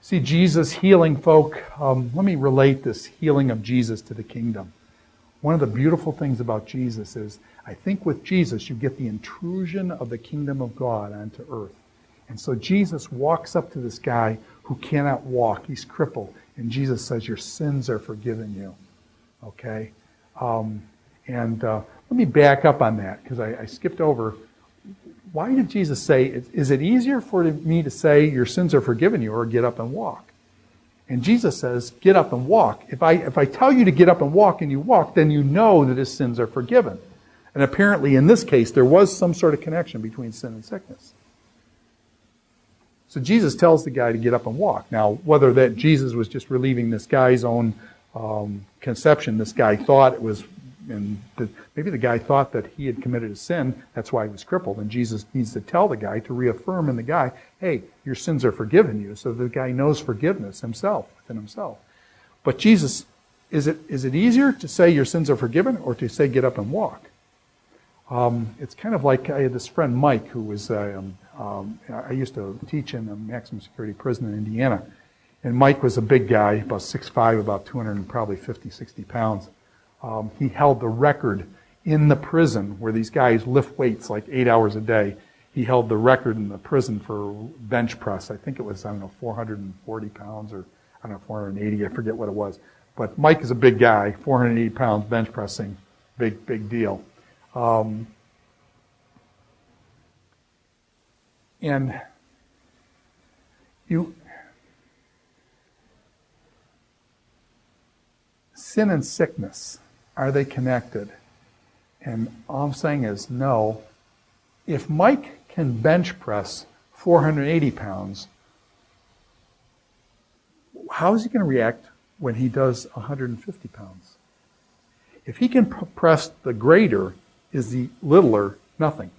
See, Jesus healing folk, let me relate this healing of Jesus to the kingdom. One of the beautiful things about Jesus is, I think with Jesus, you get the intrusion of the kingdom of God onto earth. And so Jesus walks up to this guy who cannot walk. He's crippled. And Jesus says, your sins are forgiven you. Okay? Let me back up on that, because I skipped over. Why did Jesus say, is it easier for me to say your sins are forgiven you, or get up and walk? And Jesus says, get up and walk. If I tell you to get up and walk and you walk, then you know that his sins are forgiven. And apparently in this case, there was some sort of connection between sin and sickness. So Jesus tells the guy to get up and walk. Now, whether that Jesus was just relieving this guy's own conception, this guy thought it was, maybe the guy thought that he had committed a sin, that's why he was crippled. And Jesus needs to tell the guy, to reaffirm in the guy, hey, your sins are forgiven you. So the guy knows forgiveness himself, within himself. But Jesus, is it easier to say your sins are forgiven, or to say get up and walk? It's kind of like, I had this friend Mike, who was, I used to teach in a maximum security prison in Indiana. And Mike was a big guy, about 6'5", about 250, 60 pounds. He held the record in the prison where these guys lift weights like 8 hours a day. He held the record in the prison for bench press. I think it was, 440 pounds, or 480, I forget what it was. But Mike is a big guy, 480 pounds bench pressing, big deal. And sin and sickness, are they connected? And all I'm saying is no. If Mike can bench press 480 pounds, how is he going to react when he does 150 pounds? If he can press the greater, is the littler nothing?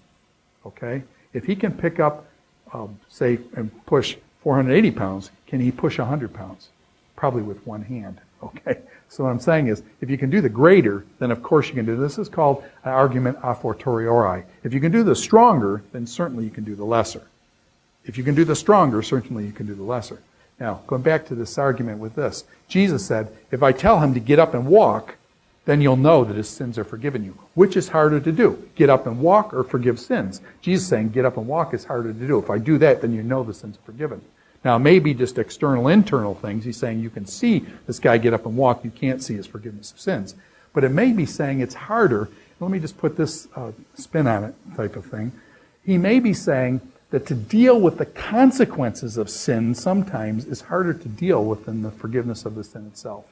Okay? If he can pick up, say, and push 480 pounds, can he push 100 pounds? Probably with one hand. Okay? So what I'm saying is, if you can do the greater, then of course you can do this. This is called an argument a fortiori. If you can do the stronger, then certainly you can do the lesser. If you can do the stronger, certainly you can do the lesser. Now, going back to this argument with this, Jesus said, if I tell him to get up and walk, then you'll know that his sins are forgiven you. Which is harder to do? Get up and walk or forgive sins? Jesus is saying get up and walk is harder to do. If I do that, then you know the sins are forgiven. Now, maybe just external, internal things. He's saying you can see this guy get up and walk. You can't see his forgiveness of sins. But it may be saying it's harder. Let me just put this spin on it type of thing. He may be saying that to deal with the consequences of sin sometimes is harder to deal with than the forgiveness of the sin itself.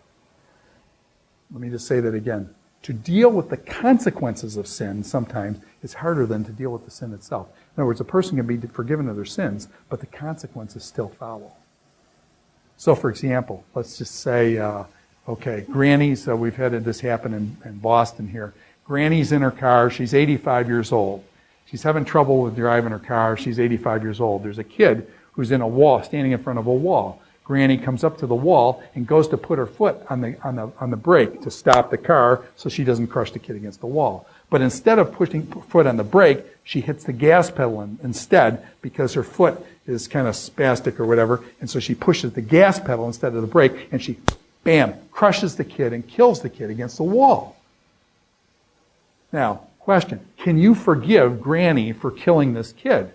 Let me just say that again. To deal with the consequences of sin sometimes is harder than to deal with the sin itself. In other words, a person can be forgiven of their sins, but the consequences still follow. So, for example, let's just say, Granny's, we've had this happen in Boston here. Granny's in her car. She's 85 years old. She's having trouble with driving her car. She's 85 years old. There's a kid who's in a wall, standing in front of a wall. Granny comes up to the wall and goes to put her foot on the brake to stop the car so she doesn't crush the kid against the wall. But instead of pushing foot on the brake, she hits the gas pedal instead because her foot is kind of spastic or whatever, and so she pushes the gas pedal instead of the brake, and she, bam, crushes the kid and kills the kid against the wall. Now, question, can you forgive Granny for killing this kid?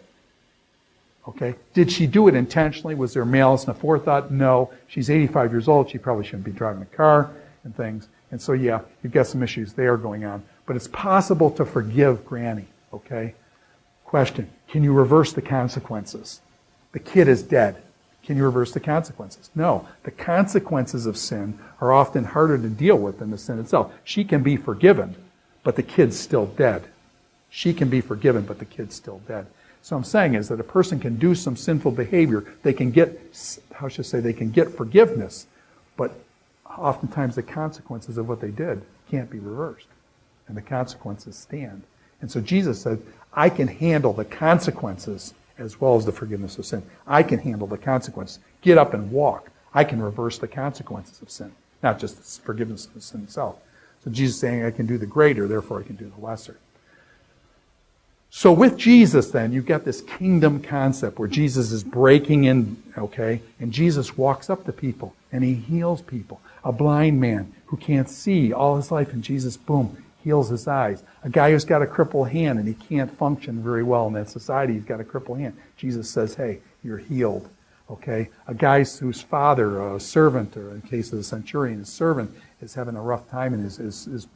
Okay. Did she do it intentionally? Was there malice and aforethought? No. She's 85 years old. She probably shouldn't be driving a car and things. And so, yeah, you've got some issues there going on. But it's possible to forgive Granny. Okay. Question. Can you reverse the consequences? The kid is dead. Can you reverse the consequences? No. The consequences of sin are often harder to deal with than the sin itself. She can be forgiven, but the kid's still dead. She can be forgiven, but the kid's still dead. So I'm saying is that a person can do some sinful behavior. They can get, they can get forgiveness, but oftentimes the consequences of what they did can't be reversed. And the consequences stand. And so Jesus said, I can handle the consequences as well as the forgiveness of sin. I can handle the consequences. Get up and walk. I can reverse the consequences of sin, not just the forgiveness of the sin itself. So Jesus is saying I can do the greater, therefore I can do the lesser. So with Jesus then, you've got this kingdom concept where Jesus is breaking in, okay? And Jesus walks up to people and he heals people. A blind man who can't see all his life, and Jesus, boom, heals his eyes. A guy who's got a crippled hand and he can't function very well in that society, he's got a crippled hand. Jesus says, hey, you're healed, okay? A guy whose father, a servant, or in the case of the centurion, his servant is having a rough time and is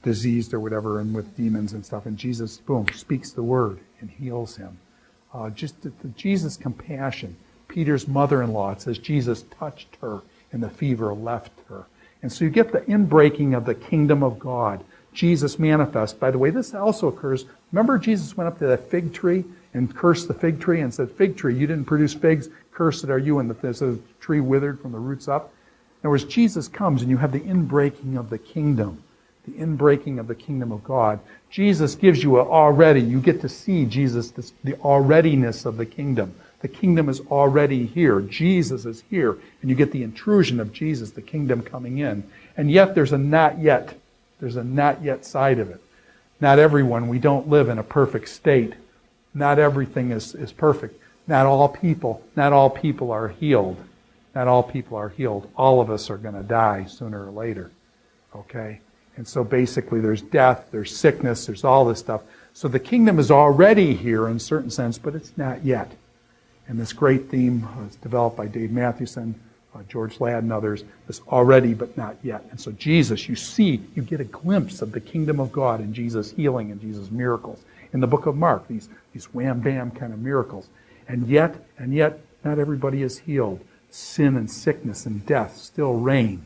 diseased or whatever, and with demons and stuff, and Jesus, boom, speaks the word and heals him. Just Jesus' compassion. Peter's mother-in-law, it says Jesus touched her and the fever left her. And so you get the inbreaking of the kingdom of God. Jesus manifests. By the way, this also occurs. Remember Jesus went up to that fig tree and cursed the fig tree and said, fig tree, you didn't produce figs, cursed are you, and the tree withered from the roots up. In other words, Jesus comes and you have the inbreaking of the kingdom. The inbreaking of the kingdom of God. Jesus gives you you get to see Jesus, the alreadiness of the kingdom. The kingdom is already here. Jesus is here. And you get the intrusion of Jesus, the kingdom coming in. And yet there's a not yet. There's a not yet side of it. Not everyone, we don't live in a perfect state. Not everything is perfect. Not all people are healed. Not all people are healed. All of us are going to die sooner or later. Okay? And so basically there's death, there's sickness, there's all this stuff. So the kingdom is already here in a certain sense, but it's not yet. And this great theme was developed by Dave Mathewson, George Ladd and others, this already but not yet. And so Jesus, you get a glimpse of the kingdom of God in Jesus' healing and Jesus' miracles. In the book of Mark, these wham-bam kind of miracles. And yet, not everybody is healed. Sin and sickness and death still reign.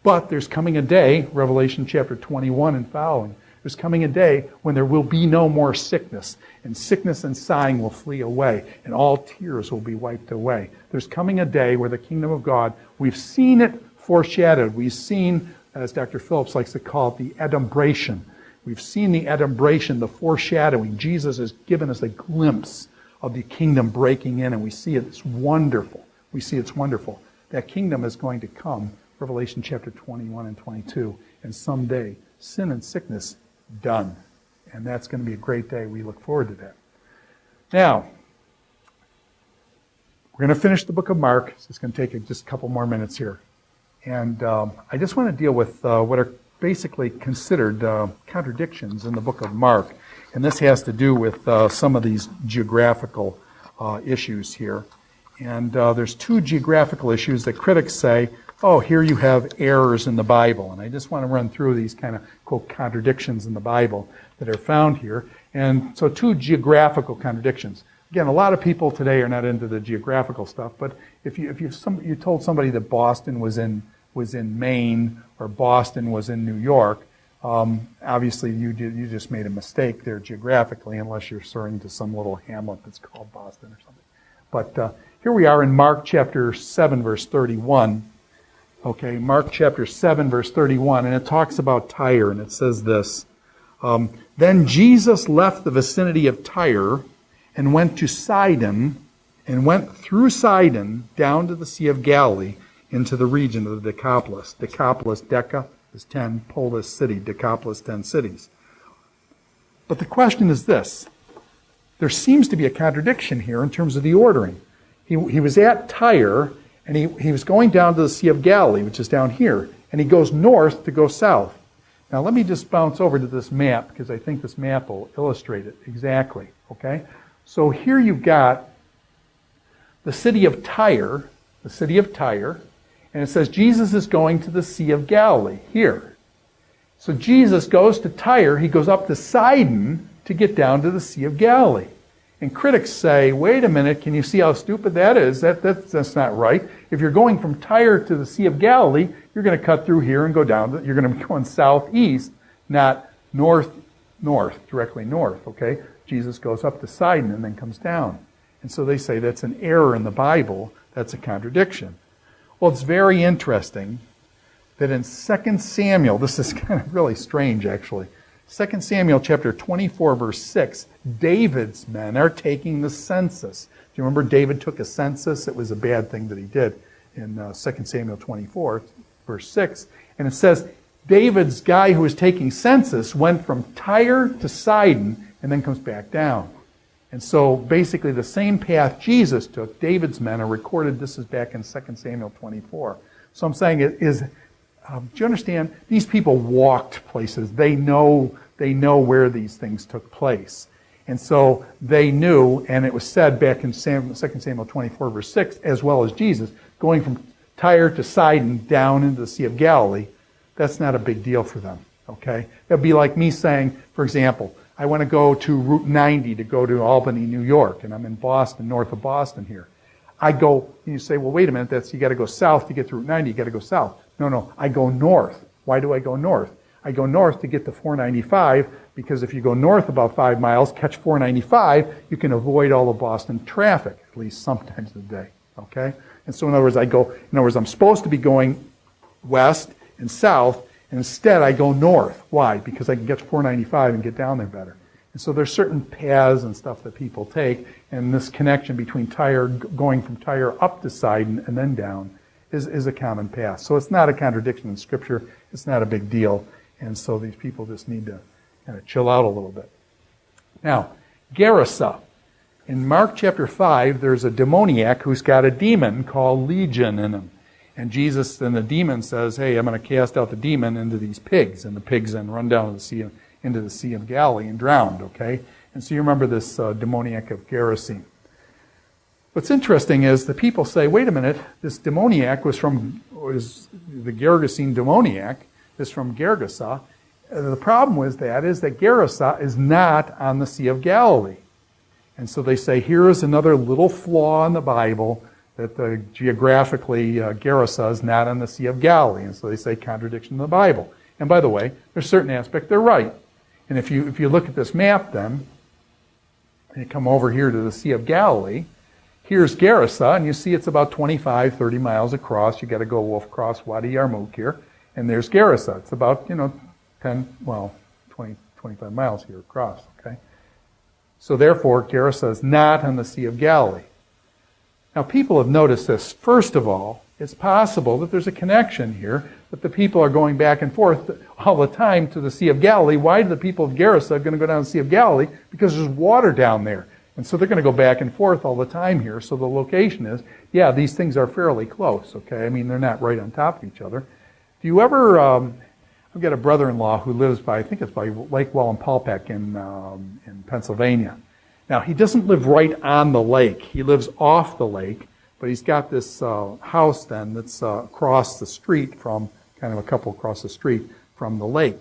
But there's coming a day, Revelation chapter 21 and following, there's coming a day when there will be no more sickness, and sickness and sighing will flee away, and all tears will be wiped away. There's coming a day where the kingdom of God, we've seen it foreshadowed. We've seen, as Dr. Phillips likes to call it, the adumbration. We've seen the adumbration, the foreshadowing. Jesus has given us a glimpse of the kingdom breaking in, and we see it. It's wonderful. We see it's wonderful. That kingdom is going to come. Revelation chapter 21 and 22. And someday, sin and sickness, done. And that's going to be a great day. We look forward to that. Now, we're going to finish the book of Mark. So it's going to take just a couple more minutes here. And I just want to deal with what are basically considered contradictions in the book of Mark. And this has to do with some of these geographical issues here. And there's two geographical issues that critics say, oh, here you have errors in the Bible. And I just want to run through these kind of, quote, contradictions in the Bible that are found here. And so two geographical contradictions. Again, a lot of people today are not into the geographical stuff, but if you told somebody that Boston was in Maine or Boston was in New York, obviously you just made a mistake there geographically, unless you're referring to some little hamlet that's called Boston or something. But here we are in Mark chapter 7, verse 31. Okay, Mark chapter 7, verse 31, and it talks about Tyre, and it says this. Then Jesus left the vicinity of Tyre and went to Sidon, and went through Sidon down to the Sea of Galilee into the region of the Decapolis. Decapolis, Deca is 10, polis, city. Decapolis, 10 cities. But the question is this. There seems to be a contradiction here in terms of the ordering. He was at Tyre, and he was going down to the Sea of Galilee, which is down here, and he goes north to go south. Now let me just bounce over to this map, because I think this map will illustrate it exactly, okay? So here you've got the city of Tyre, and it says Jesus is going to the Sea of Galilee, here. So Jesus goes to Tyre, he goes up to Sidon to get down to the Sea of Galilee. And critics say, wait a minute, can you see how stupid that is? That's not right. If you're going from Tyre to the Sea of Galilee, you're going to cut through here and go down. You're going to be going southeast, not north, directly north, okay? Jesus goes up to Sidon and then comes down. And so they say that's an error in the Bible. That's a contradiction. Well, it's very interesting that in 2 Samuel, this is kind of really strange actually, 2 Samuel chapter 24, verse 6, David's men are taking the census. Do you remember David took a census? It was a bad thing that he did in 2 Samuel 24, verse 6. And it says, David's guy who was taking census went from Tyre to Sidon and then comes back down. And so basically the same path Jesus took, David's men are recorded, this is back in 2 Samuel 24. So I'm saying do you understand? These people walked places. They know where these things took place. And so they knew, and it was said back in 2 Samuel 24, verse 6, as well as Jesus, going from Tyre to Sidon down into the Sea of Galilee, that's not a big deal for them, okay? It would be like me saying, for example, I want to go to Route 90 to go to Albany, New York, and I'm in Boston, north of Boston here. I go, and you say, well, wait a minute, you got to go south to get to Route 90, you got to go south. No, I go north. Why do I go north? I go north to get to 495, because if you go north about 5 miles, catch 495, you can avoid all the Boston traffic, at least sometimes a day, okay? And so in other words, I'm supposed to be going west and south, and instead I go north. Why? Because I can get to 495 and get down there better. And so there's certain paths and stuff that people take, and this connection between Tyre, going from Tyre up to Sidon and then down, is a common path. So it's not a contradiction in Scripture. It's not a big deal. And so these people just need to kind of chill out a little bit. Now, Gerasa. In Mark chapter 5, there's a demoniac who's got a demon called Legion in him. And Jesus, and the demon says, hey, I'm going to cast out the demon into these pigs. And the pigs then run down into the Sea of Galilee and drowned, okay? And so you remember this demoniac of Gerasene. What's interesting is the people say, wait a minute, this demoniac was the Gerasene demoniac is from Gergesa. The problem with that is that Gerasa is not on the Sea of Galilee. And so they say, here is another little flaw in the Bible, that geographically Gerasa is not on the Sea of Galilee. And so they say contradiction in the Bible. And by the way, there's certain aspects they're right. And if you look at this map then, and you come over here to the Sea of Galilee, here's Gerasa, and you see it's about 25, 30 miles across. You got to go across Wadi Yarmouk here, and there's Gerasa. It's about, 20, 25 miles here across, okay? So therefore, Gerasa is not on the Sea of Galilee. Now, people have noticed this. First of all, it's possible that there's a connection here, that the people are going back and forth all the time to the Sea of Galilee. Why do the people of Gerasa going to go down the Sea of Galilee? Because there's water down there. And so they're going to go back and forth all the time here. So the location is, yeah, these things are fairly close, okay? I mean, they're not right on top of each other. Do you ever, I've got a brother-in-law who lives by, I think it's by Lake Wallenpaupack in Pennsylvania. Now, he doesn't live right on the lake. He lives off the lake, but he's got this house then that's across the street from, kind of a couple across the street from the lake.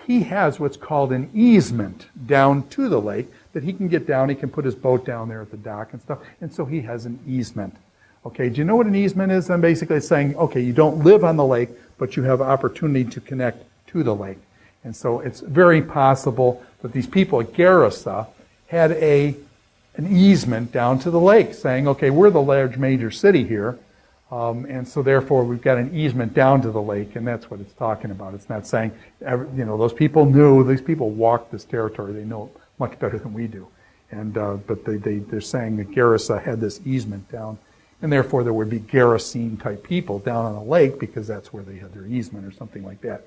He has what's called an easement down to the lake that he can get down. He can put his boat down there at the dock and stuff. And so he has an easement. Okay, do you know what an easement is? Then basically it's saying, okay, you don't live on the lake, but you have opportunity to connect to the lake. And so it's very possible that these people at Gerasa had an easement down to the lake, saying, okay, we're the large major city here, and so therefore we've got an easement down to the lake, and that's what it's talking about. It's not saying, those people knew, these people walked this territory, they know it much better than we do. And but they're saying that Gerasa had this easement down, and therefore there would be Gerasene type people down on the lake because that's where they had their easement or something like that.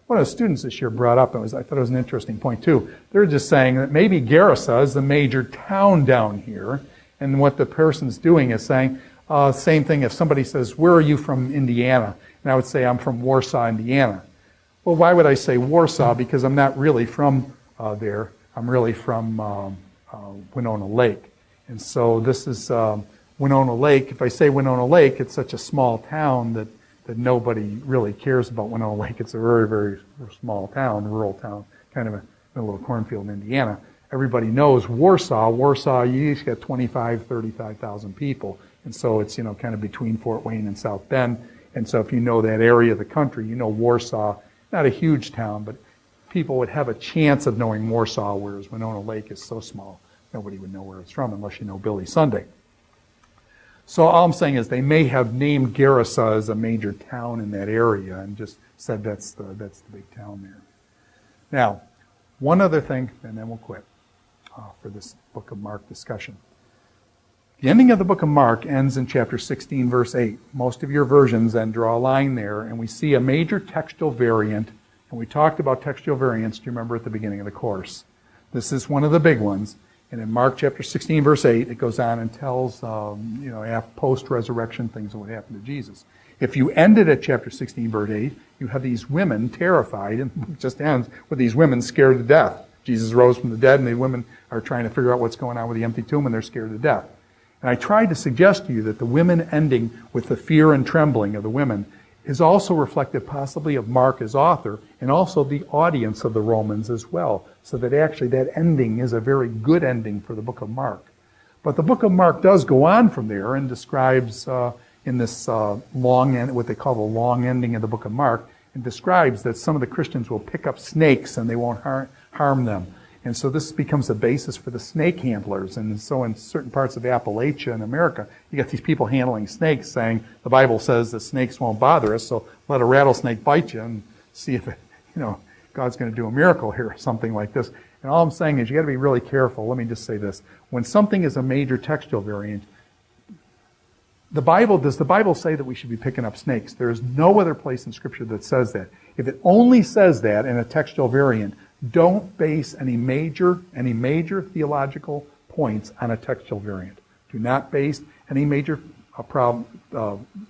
One of the students this year brought up, and I thought it was an interesting point too. They're just saying that maybe Gerasa is the major town down here, and what the person's doing is saying, same thing if somebody says, where are you from Indiana? And I would say, I'm from Warsaw, Indiana. Well, why would I say Warsaw? Because I'm not really from there. I'm really from Winona Lake. And so this is Winona Lake. If I say Winona Lake, it's such a small town that nobody really cares about Winona Lake. It's a very, very small town, rural town, kind of a little cornfield in Indiana. Everybody knows Warsaw. Warsaw, you usually got 25, 35,000 people. And so it's, kind of between Fort Wayne and South Bend. And so if you know that area of the country, you know Warsaw, not a huge town, but people would have a chance of knowing Warsaw, whereas Winona Lake is so small, nobody would know where it's from unless you know Billy Sunday. So all I'm saying is they may have named Gerasa as a major town in that area and just said that's the big town there. Now, one other thing, and then we'll quit for this book of Mark discussion. The ending of the book of Mark ends in chapter 16, verse 8. Most of your versions then draw a line there, and we see a major textual variant And we talked about textual variants, do you remember, at the beginning of the course? This is one of the big ones. And in Mark chapter 16, verse 8, it goes on and tells, post-resurrection things that would happen to Jesus. If you ended at chapter 16, verse 8, you have these women terrified, and it just ends with these women scared to death. Jesus rose from the dead, and the women are trying to figure out what's going on with the empty tomb, and they're scared to death. And I tried to suggest to you that the women ending with the fear and trembling of the women is also reflective possibly of Mark as author, and also the audience of the Romans as well, so that actually that ending is a very good ending for the book of Mark. But the book of Mark does go on from there and describes, in this long end, what they call the long ending of the book of Mark, it describes that some of the Christians will pick up snakes and they won't harm them. And so this becomes a basis for the snake handlers. And so in certain parts of Appalachia in America, you got these people handling snakes saying, the Bible says that snakes won't bother us, so let a rattlesnake bite you and see if God's going to do a miracle here or something like this. And all I'm saying is you got to be really careful. Let me just say this. When something is a major textual variant, does the Bible say that we should be picking up snakes? There is no other place in Scripture that says that. If it only says that in a textual variant, don't base any major theological points on a textual variant. Do not base any major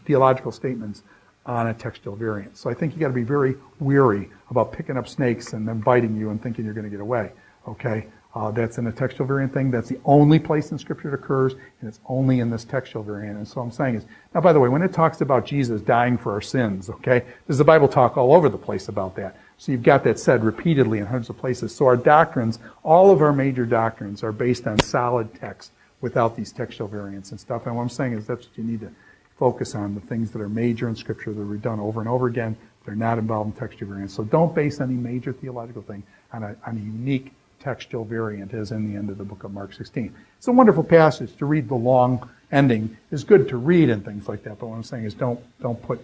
theological statements on a textual variant. So I think you got to be very weary about picking up snakes and them biting you and thinking you're going to get away. Okay? That's in a textual variant thing. That's the only place in Scripture it occurs, and it's only in this textual variant. And so what I'm saying is, now by the way, when it talks about Jesus dying for our sins, okay, there's the Bible talk all over the place about that. So you've got that said repeatedly in hundreds of places. So our doctrines, all of our major doctrines, are based on solid text without these textual variants and stuff. And what I'm saying is that's what you need to focus on, the things that are major in Scripture that are done over and over again. They're not involved in textual variants. So don't base any major theological thing on a unique textual variant as in the end of the book of Mark 16. It's a wonderful passage to read. The long ending is good to read and things like that, but what I'm saying is don't put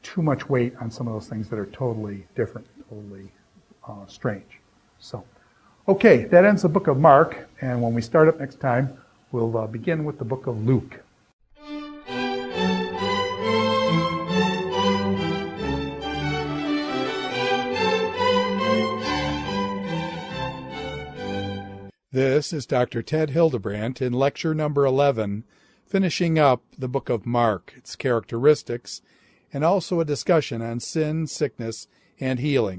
too much weight on some of those things that are totally different, totally strange. So, okay, that ends the book of Mark, and when we start up next time, we'll begin with the book of Luke. This is Dr. Ted Hildebrandt in lecture number 11, finishing up the book of Mark, its characteristics, and also a discussion on sin, sickness, and healing.